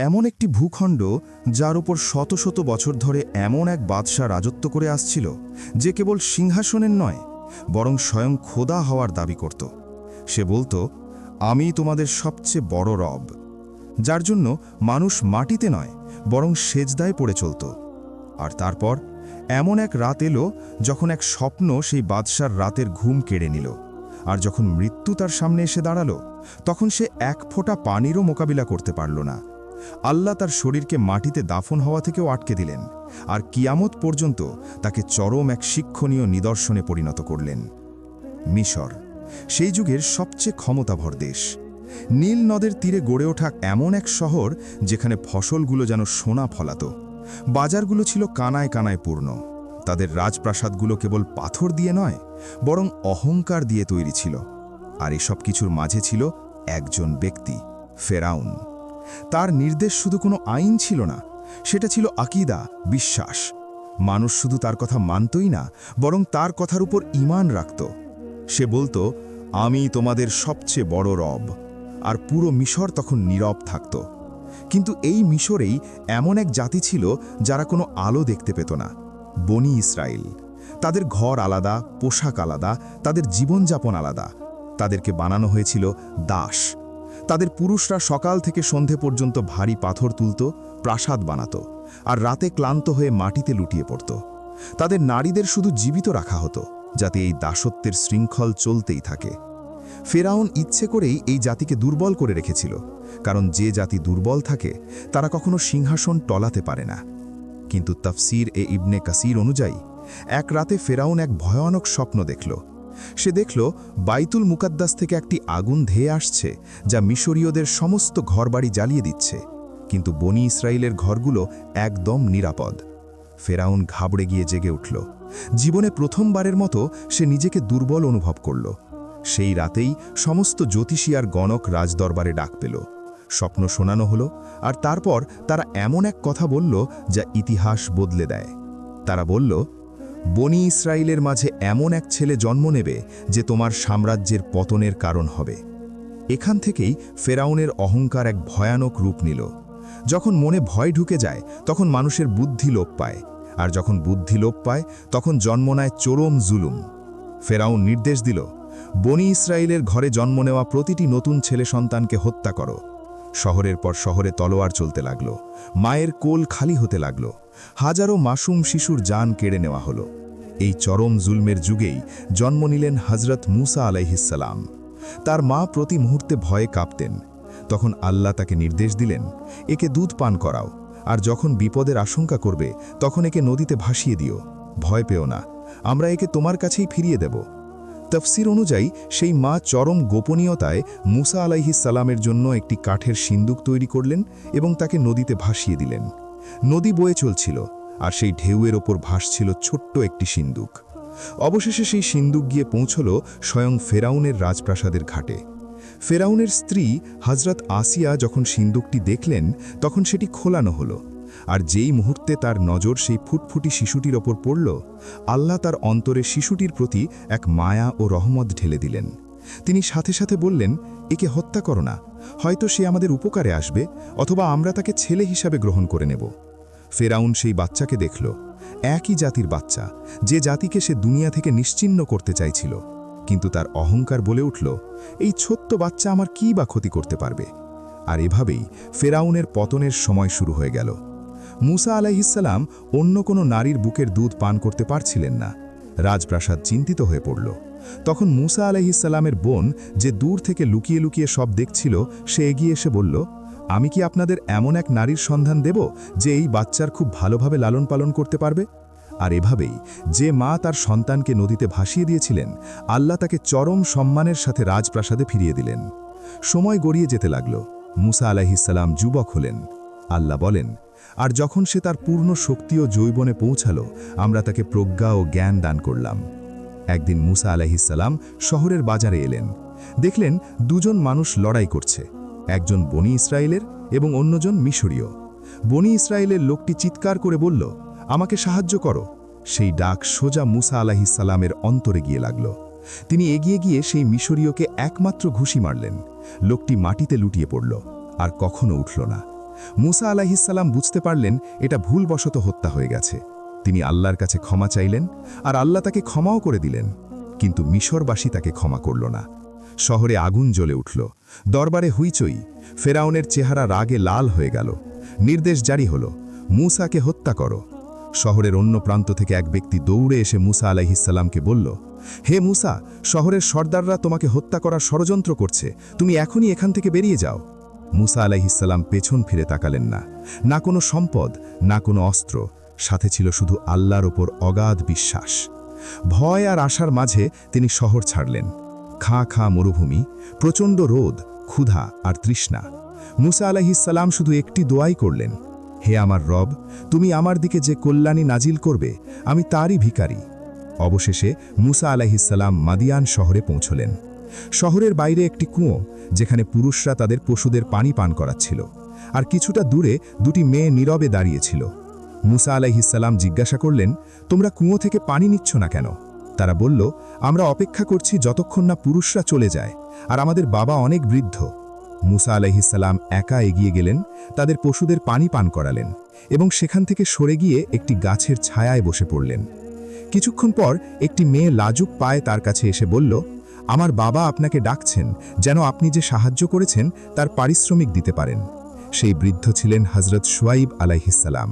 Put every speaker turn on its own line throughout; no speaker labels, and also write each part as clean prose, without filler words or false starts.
এমন একটি ভূখণ্ড যার উপর শত শত বছর ধরে এমন এক বাদশাহ রাজত্ব করে আসছিল যে কেবল সিংহাসনের নয় বরং স্বয়ং খোদা হওয়ার দাবি করত। সে বলতো, আমি তোমাদের সবচেয়ে বড় রব, যার জন্য মানুষ মাটিতে নয় বরং সেজদায় পড়ে চলত। আর তারপর এমন এক রাত এলো যখন এক স্বপ্ন সেই বাদশার রাতের ঘুম কেড়ে নিল। আর যখন মৃত্যু তার সামনে এসে দাঁড়ালো, তখন সে এক ফোঁটা পানিরও মোকাবিলা করতে পারল না। আল্লাহ তার শরীরকে মাটিতে দাফন হওয়া থেকেও আটকে দিলেন, আর কিয়ামত পর্যন্ত তাকে চরম এক শিক্ষণীয় নিদর্শনে পরিণত করলেন। মিশর সেই যুগের সবচেয়ে ক্ষমতাভর দেশ। নীল নদের তীরে গড়ে ওঠা এমন এক শহর যেখানে ফসলগুলো যেন সোনা ফলাত। বাজারগুলো ছিল কানায় কানায় পূর্ণ। তাদের রাজপ্রাসাদগুলো কেবল পাথর দিয়ে নয় বরং অহংকার দিয়ে তৈরি ছিল। আর এসব কিছুর মাঝে ছিল একজন ব্যক্তি, ফেরাউন। তার নির্দেশ শুধু কোনো আইন ছিল না, সেটা ছিল আকীদা, বিশ্বাস। মানুষ শুধু তার কথা মানতই না, বরং তার কথার উপর ঈমান রাখত। সে বলতো, আমি তোমাদের সবচেয়ে বড় রব। আর পুরো মিশর তখন নীরব থাকত। কিন্তু এই মিশরেই এমন এক জাতি ছিল যারা কোনো আলো দেখতে পেত না, বনি ইসরায়েল। তাদের ঘর আলাদা, পোশাক আলাদা, তাদের জীবনযাপন আলাদা। তাদেরকে বানানো হয়েছিল দাস। তাদের পুরুষরা সকাল থেকে সন্ধে পর্যন্ত ভারী পাথর তুলত, প্রাসাদ বানাত, আর রাতে ক্লান্ত হয়ে মাটিতে লুটিয়ে পড়ত। তাদের নারীদের শুধু জীবিত রাখা হতো, যাতে এই দাসত্বের শৃঙ্খল চলতেই থাকে। ফেরাউন ইচ্ছে করেই এই জাতিকে দুর্বল করে রেখেছিল, কারণ যে জাতি দুর্বল থাকে তারা কখনো সিংহাসন টলাতে পারে না। কিন্তু তাফসির ইবনে কাসির অনুযায়ী এক রাতে ফেরাউন এক ভয়ানক স্বপ্ন দেখল। সে দেখল বাইতুল মুকাদ্দাস থেকে একটি আগুন ধেয়ে আসছে, যা মিশরীয়দের সমস্ত ঘরবাড়ি জ্বালিয়ে দিচ্ছে, কিন্তু বনি ইসরায়েলের ঘরগুলো একদম নিরাপদ। ফেরাউন ঘাবড়ে গিয়ে জেগে উঠল। জীবনে প্রথমবারের মতো সে নিজেকে দুর্বল অনুভব করল। সেই রাতেই সমস্ত জ্যোতিষী আর গণক রাজদরবারে ডাক পেল। স্বপ্ন শোনানো হলো, আর তারপর তারা এমন এক কথা বলল যা ইতিহাস বদলে দেয়। তারা বলল, বনি ইসরায়েলের মাঝে এমন এক ছেলে জন্ম নেবে যে তোমার সাম্রাজ্যের পতনের কারণ হবে। এখান থেকেই ফেরাউনের অহংকার এক ভয়ানক রূপ নিল। যখন মনে ভয় ঢুকে যায় তখন মানুষের বুদ্ধি লোপ পায়, আর যখন বুদ্ধি লোপ পায় তখন জন্ম নেয় চরম জুলুম। ফেরাউন নির্দেশ দিল, বনি ইসরায়েলের ঘরে জন্ম নেওয়া প্রতিটি নতুন ছেলে সন্তানকে হত্যা করো। শহরের পর শহরে তলোয়ার চলতে লাগল, মায়ের কোল খালি হতে লাগল, হাজারো মাসুম শিশুর জান কেড়ে নেওয়া হলো। এই চরম জুলমের যুগেই জন্ম নিলেন হজরত মুসা আলাইহিসসালাম। তার মা প্রতি মুহূর্তে ভয়ে কাঁপতেন। তখন আল্লাহ তাকে নির্দেশ দিলেন, একে দুধ পান করাও, আর যখন বিপদের আশঙ্কা করবে তখন একে নদীতে ভাসিয়ে দিও। ভয় পেও না, আমরা একে তোমার কাছেই ফিরিয়ে দেব। তফসির অনুযায়ী সেই মা চরম গোপনীয়তায় মুসা আলাইহিসসালামের জন্য একটি কাঠের সিন্দুক তৈরি করলেন এবং তাকে নদীতে ভাসিয়ে দিলেন। নদী বয়ে চলছিল, আর সেই ঢেউয়ের ওপর ভাসছিল ছোট্ট একটি সিন্দুক। অবশেষে সেই সিন্দুক গিয়ে পৌঁছল স্বয়ং ফেরাউনের রাজপ্রাসাদের ঘাটে। ফেরাউনের স্ত্রী হজরত আসিয়া যখন সিন্দুকটি দেখলেন তখন সেটি খোলানো হলো, আর যেই মুহূর্তে তার নজর সেই ফুটফুটি শিশুটির ওপর পড়ল, আল্লাহ তার অন্তরে শিশুটির প্রতি এক মায়া ও রহমত ঢেলে দিলেন। তিনি সাথে সাথে বললেন, একে হত্যা করো না, হয়তো সে আমাদের উপকারে আসবে, অথবা আমরা তাকে ছেলে হিসাবে গ্রহণ করে নেব। ফেরাউন সেই বাচ্চাকে দেখল, একই জাতির বাচ্চা, যে জাতিকে সে দুনিয়া থেকে নিশ্চিহ্ন করতে চাইছিল। কিন্তু তার অহংকার বলে উঠল, এই ছোট্ট বাচ্চা আমার কী বা ক্ষতি করতে পারবে। আর এভাবেই ফেরাউনের পতনের সময় শুরু হয়ে গেল। মুসা আলাইহিসসালাম অন্য কোনো নারীর বুকের দুধ পান করতে পারছিলেন না। রাজপ্রাসাদ চিন্তিত হয়ে পড়ল। তখন মুসা আলাইহিসসালামের বোন, যে দূর থেকে লুকিয়ে লুকিয়ে সব দেখছিল, সে এগিয়ে এসে বলল, আমি কি আপনাদের এমন এক নারীর সন্ধান দেব যে এই বাচ্চার খুব ভালোভাবে লালন পালন করতে পারবে? আর এভাবেই যে মা তার সন্তানকে নদীতে ভাসিয়ে দিয়েছিলেন, আল্লাহ তাকে চরম সম্মানের সাথে রাজপ্রাসাদে ফিরিয়ে দিলেন। সময় গড়িয়ে যেতে লাগল। মুসা আলাইহিসসালাম যুবক হলেন। আল্লাহ বলেন, আর যখন সে তার পূর্ণ শক্তি ও যৌবনে পৌঁছালো, আমরা তাকে প্রজ্ঞা ও জ্ঞান দান করলাম। একদিন মুসা আলাইহিসসালাম শহরের বাজারে এলেন। দেখলেন দুজন মানুষ লড়াই করছে, একজন বনি ইসরায়েলের এবং অন্যজন মিশরীয়। বনি ইসরায়েলের লোকটি চিৎকার করে বলল, আমাকে সাহায্য করো। সেই ডাক সোজা মুসা আলাইহিসসালামের অন্তরে গিয়ে লাগল। তিনি এগিয়ে গিয়ে সেই মিশরীয়কে একমাত্র ঘুষি মারলেন। লোকটি মাটিতে লুটিয়ে পড়ল, আর কখনো উঠল না। মুসা আলাইহিসসালাম বুঝতে পারলেন এটা ভুলবশত হত্যা হয়ে গেছে। তিনি আল্লাহর কাছে ক্ষমা চাইলেন, আর আল্লাহ তাকে ক্ষমাও করে দিলেন। কিন্তু মিশরবাসী তাকে ক্ষমা করল না। শহরে আগুন জ্বলে উঠল, দরবারে হুইচই, ফেরাউনের চেহারা রাগে লাল হয়ে গেল। নির্দেশ জারি হল, মুসাকে হত্যা করো। শহরের অন্য প্রান্ত থেকে এক ব্যক্তি দৌড়ে এসে মুসা আলাইহিসসালামকে বলল, হে মুসা, শহরের সর্দাররা তোমাকে হত্যা করার ষড়যন্ত্র করছে, তুমি এখনই এখান থেকে বেরিয়ে যাও। মুসা আলাইহিসসালাম পেছন ফিরে তাকালেন না। না কোনো সম্পদ, না কোনো অস্ত্র, সাথে ছিল শুধু আল্লাহর ওপর অগাধ বিশ্বাস। ভয় আর আশার মাঝে তিনি শহর ছাড়লেন। খাঁ খাঁ মরুভূমি, প্রচণ্ড রোদ, ক্ষুধা আর তৃষ্ণা। মুসা আলাইহিসসালাম শুধু একটি দোয়াই করলেন, হে আমার রব, তুমি আমার দিকে যে কল্যাণী নাজিল করবে, আমি তারই ভিখারি। অবশেষে মুসা আলাইহিসসালাম মাদিয়ান শহরে পৌঁছলেন। শহরের বাইরে একটি কুয়ো, যেখানে পুরুষরা তাদের পশুদের পানি পান করাচ্ছিল, আর কিছুটা দূরে দুটি মেয়ে নীরবে দাঁড়িয়েছিল। মুসা আলাইহিসসালাম জিজ্ঞাসা করলেন, তোমরা কুয়ো থেকে পানি নিচ্ছ না কেন? তারা বলল, আমরা অপেক্ষা করছি যতক্ষণ না পুরুষরা চলে যায়, আর আমাদের বাবা অনেক বৃদ্ধ। মুসা আলাইহিসসালাম একা এগিয়ে গেলেন, তাদের পশুদের পানি পান করালেন, এবং সেখান থেকে সরে গিয়ে একটি গাছের ছায়ায় বসে পড়লেন। কিছুক্ষণ পর একটি মেয়ে লাজুক পায়ে তার কাছে এসে বলল, আমার বাবা আপনাকে ডাকছেন, যেন আপনি যে সাহায্য করেছেন তার পারিশ্রমিক দিতে পারেন। সেই বৃদ্ধ ছিলেন হযরত শুআইব আলাইহিসসালাম।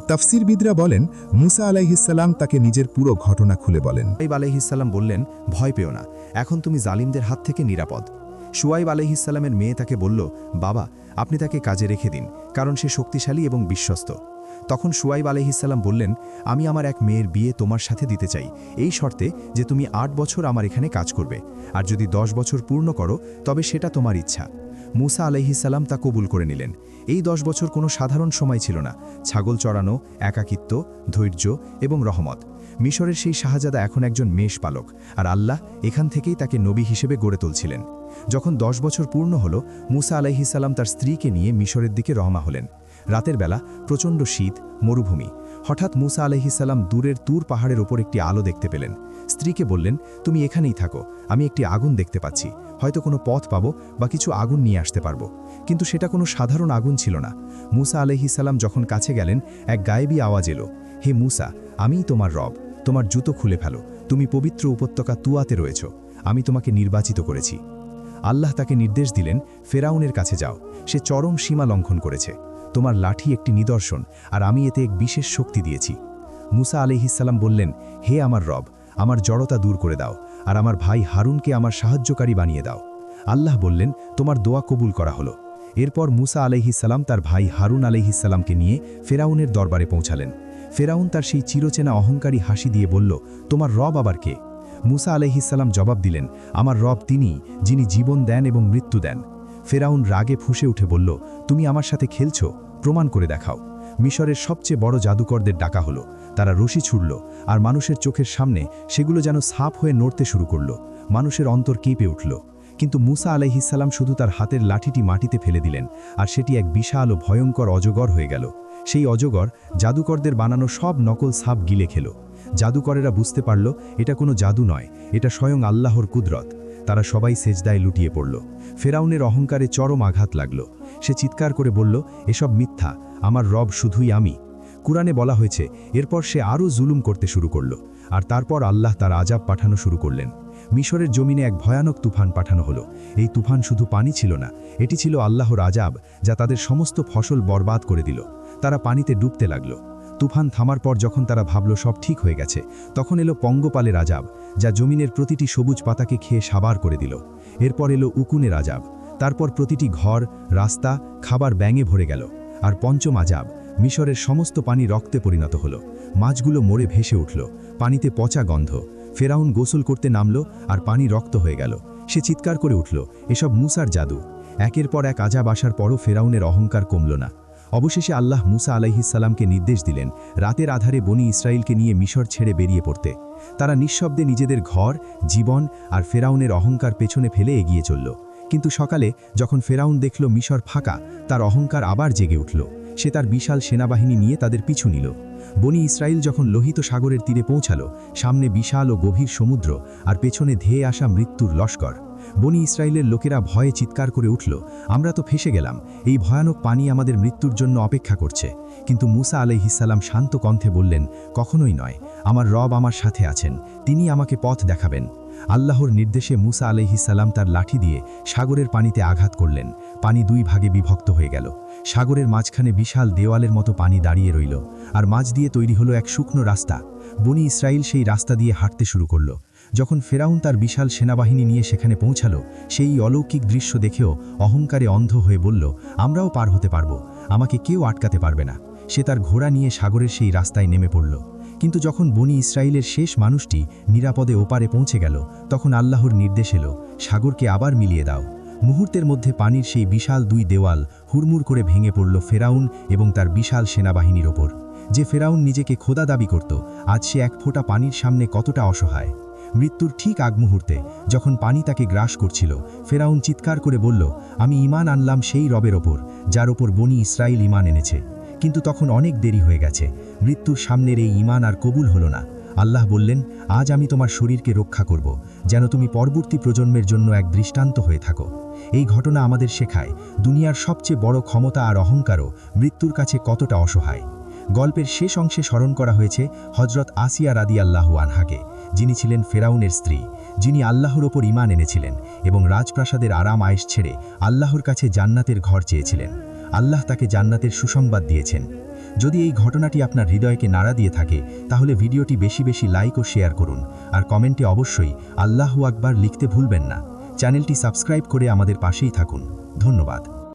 তাফসীরবিদরা বলেন, মুসা আলাইহিসসালাম তাকে নিজের পুরো ঘটনা খুলে বলেন।
শুআইব আলাইহিসসালাম বললেন, ভয় পেও না, এখন তুমি জালিমদের হাত থেকে নিরাপদ। শুআইব আলাইহিসসালামের মেয়ে তাকে বলল, বাবা, আপনি তাকে কাজে রেখে দিন, কারণ সে শক্তিশালী এবং বিশ্বস্ত। তখন শুআইব আলাইহিসসালাম বললেন, আমি আমার এক মেয়ের বিয়ে তোমার সাথে দিতে চাই, এই শর্তে যে তুমি 8 বছর আমার এখানে কাজ করবে, আর যদি 10 বছর পূর্ণ করো তবে সেটা তোমার ইচ্ছা। মুসা আলাইহিসসালাম তা কবুল করে নিলেন। এই 10 বছর কোনো সাধারণ সময় ছিল না। ছাগল চড়ানো, একাকিত্ব, ধৈর্য এবং রহমত। মিশরের সেই শাহজাদা এখন একজন মেষ পালক, আর আল্লাহ এখান থেকেই তাকে নবী হিসেবে গড়ে তুলছিলেন। যখন 10 বছর পূর্ণ হলো, মুসা আলাইহিসসালাম তার স্ত্রীকে নিয়ে মিশরের দিকে রওনা হলেন। রাতের বেলা প্রচণ্ড শীত, মরুভূমি। হঠাৎ মুসা আলাইহিসসালাম দূরের তুর পাহাড়ের ওপর একটি আলো দেখতে পেলেন। স্ত্রীকে বললেন, তুমি এখানেই থাকো, আমি একটি আগুন দেখতে পাচ্ছি, হয়তো কোনো পথ পাবো বা কিছু আগুন নিয়ে আসতে পারবো। কিন্তু সেটা কোনো সাধারণ আগুন ছিল না। মুসা আলাইহিসসালাম যখন কাছে গেলেন, এক গায়েবী আওয়াজ এলো, হে মুসা, আমিই তোমার রব, তোমার জুতো খুলে ফেলো, তুমি পবিত্র উপত্যকা তুয়াতে রয়েছ, আমি তোমাকে নির্বাচিত করেছি। আল্লাহ তাকে নির্দেশ দিলেন, ফেরাউনের কাছে যাও, সে চরম সীমা লঙ্ঘন করেছে, তোমার লাঠি একটি নিদর্শন, আর আমি এতে এক বিশেষ শক্তি দিয়েছি। মুসা আলাইহিসসালাম বললেন, হে আমার রব, আমার জড়তা দূর করে দাও, আর আমার ভাই হারুনকে আমার সাহায্যকারী বানিয়ে দাও। আল্লাহ বললেন, তোমার দোয়া কবুল করা হলো। এরপর মুসা আলাইহিসসালাম তার ভাই হারুন আলাইহিসসালামকে নিয়ে ফেরাউনের দরবারে পৌঁছালেন। ফেরাউন তার সেই চিরচেনা অহংকারী হাসি দিয়ে বলল, তোমার রব আবার কে? মুসা আলাইহিসসালাম জবাব দিলেন, আমার রব তিনিই, যিনি জীবন দেন এবং মৃত্যু দেন। ফেরাউন রাগে ফুঁসে উঠে বলল, তুমি আমার সাথে খেলছো, প্রমাণ করে দেখাও। মিশরের সবচেয়ে বড় জাদুকরদের ডাকা হলো। তারা রশি ছুড়ল, আর মানুষের চোখের সামনে সেগুলো যেন সাপ হয়ে নড়তে শুরু করল। মানুষের অন্তর কেঁপে উঠল। কিন্তু মুসা আলাইহিসসালাম শুধু তার হাতের লাঠিটি মাটিতে ফেলে দিলেন, আর সেটি এক বিশাল ও ভয়ঙ্কর অজগর হয়ে গেল। সেই অজগর জাদুকরদের বানানো সব নকল সাপ গিলে খেল। জাদুকরেরা বুঝতে পারল, এটা কোনো জাদু নয়, এটা স্বয়ং আল্লাহর কুদরত। তারা সবাই সেজদায় লুটিয়ে পড়ল। ফেরাউনের অহংকারে চরম আঘাত লাগল। সে চিৎকার করে বলল, এসব মিথ্যা, আমার রব শুধুই আমি। কুরআনে বলা হয়েছে, এরপর সে আরও জুলুম করতে শুরু করল, আর তারপর আল্লাহ তার আযাব পাঠানো শুরু করলেন। মিশরের জমিনে এক ভয়ানক তুফান পাঠানো হলো। এই তুফান শুধু পানি ছিল না, এটি ছিল আল্লাহর আযাব, যা তাদের সমস্ত ফসল বরবাদ করে দিল। তারা পানিতে ডুবতে লাগল। তুফান থামার পর যখন তারা ভাবল সব ঠিক হয়ে গেছে, তখন এলো পঙ্গপালের আযাব, যা জমিনের প্রতিটি সবুজ পাতাকে খেয়ে সাবার করে দিল। এরপর এলো উকুনের আযাব, তারপর প্রতিটি ঘর, রাস্তা, খাবার ব্যাঙে ভরে গেল। আর পঞ্চম আযাব, মিশরের সমস্ত পানি রক্তে পরিণত হলো। মাছগুলো মরে ভেসে উঠল, পানিতে পচা গন্ধ। ফেরাউন গোসল করতে নামল, আর পানি রক্ত হয়ে গেল। সে চিৎকার করে উঠল, এসব মুসার জাদু। একের পর এক আযাব আসার পরও ফেরাউনের অহংকার কমল না। অবশেষে আল্লাহ মুসা আলাইহিসসালামকে নির্দেশ দিলেন, রাতের আধারে বনি ইসরাইলকে নিয়ে মিশর ছেড়ে বেরিয়ে পড়তে। তারা নিঃশব্দে নিজেদের ঘর, জীবন আর ফেরাউনের অহংকার পেছনে ফেলে এগিয়ে চলল। কিন্তু সকালে যখন ফেরাউন দেখল মিশর ফাঁকা, তার অহংকার আবার জেগে উঠল। সে তার বিশাল সেনাবাহিনী নিয়ে তাদের পিছু নিল। বনি ইসরাইল যখন লোহিত সাগরের তীরে পৌঁছালো, সামনে বিশাল ও গভীর সমুদ্র, আর পেছনে ধেয়ে আসা মৃত্যুর লস্কর। বনি ইসরায়েলের লোকেরা ভয়ে চিৎকার করে উঠল, আমরা তো ফেসে গেলাম, এই ভয়ানক পানি আমাদের মৃত্যুর জন্য অপেক্ষা করছে। কিন্তু মুসা আলাইহিসসালাম শান্ত কণ্ঠে বললেন, কখনোই নয়, আমার রব আমার সাথে আছেন, তিনি আমাকে পথ দেখাবেন। আল্লাহর নির্দেশে মুসা আলাইহিসসালাম তার লাঠি দিয়ে সাগরের পানিতে আঘাত করলেন। পানি দুই ভাগে বিভক্ত হয়ে গেল। সাগরের মাঝখানে বিশাল দেওয়ালের মতো পানি দাঁড়িয়ে রইল, আর মাঝ দিয়ে তৈরি হলো এক শুকনো রাস্তা। বনি ইসরায়েল সেই রাস্তা দিয়ে হাঁটতে শুরু করল। যখন ফেরাউন তার বিশাল সেনাবাহিনী নিয়ে সেখানে পৌঁছালো, সেই অলৌকিক দৃশ্য দেখেও অহংকারে অন্ধ হয়ে বলল, আমরাও পার হতে পারব, আমাকে কেউ আটকাতে পারবে না। সে তার ঘোড়া নিয়ে সাগরের সেই রাস্তায় নেমে পড়ল। কিন্তু যখন বনি ইসরায়েলের শেষ মানুষটি নিরাপদে ওপারে পৌঁছে গেল, তখন আল্লাহর নির্দেশ এলো, সাগরকে আবার মিলিয়ে দাও। মুহূর্তের মধ্যে পানির সেই বিশাল দুই দেওয়াল হুড়মুড় করে ভেঙে পড়ল ফেরাউন এবং তার বিশাল সেনাবাহিনীর ওপর। যে ফেরাউন নিজেকে খোদা দাবি করত, আজ সে এক ফোঁটা পানির সামনে কতটা অসহায়। মৃত্যুর ঠিক আগ মুহূর্তে যখন পানি তাকে গ্রাস করছিল, ফেরাউন চিৎকার করে বলল, আমি ঈমান আনলাম সেই রবের ওপর, যার ওপর বনি ইসরায়েল ঈমান এনেছে। কিন্তু তখন অনেক দেরি হয়ে গেছে। মৃত্যুর সামনের এই ঈমান আর কবুল হলো না। আল্লাহ বললেন, আজ আমি তোমার শরীরকে রক্ষা করব, যেন তুমি পরবর্তী প্রজন্মের জন্য এক দৃষ্টান্ত হয়ে থাকো। এই ঘটনা আমাদের শেখায়, দুনিয়ার সবচেয়ে বড় ক্ষমতা আর অহংকারও মৃত্যুর কাছে কতটা অসহায়। গল্পের শেষ অংশে স্মরণ করা হয়েছে হজরত আসিয়া রাদিয়াল্লাহু আনহাকে, যিনি ছিলেন ফেরাউনের স্ত্রী, যিনি আল্লাহর ওপর ঈমান এনেছিলেন এবং রাজপ্রাসাদের আরাম আয়েশ ছেড়ে আল্লাহর কাছে জান্নাতের ঘর চেয়েছিলেন। আল্লাহ তাকে জান্নাতের সুসংবাদ দিয়েছেন। যদি এই ঘটনাটি আপনার হৃদয়কে নাড়া দিয়ে থাকে, তাহলে ভিডিওটি বেশি বেশি লাইক ও শেয়ার করুন, আর কমেন্টে অবশ্যই আল্লাহু আকবার লিখতে ভুলবেন না। চ্যানেলটি সাবস্ক্রাইব করে আমাদের পাশেই থাকুন। ধন্যবাদ।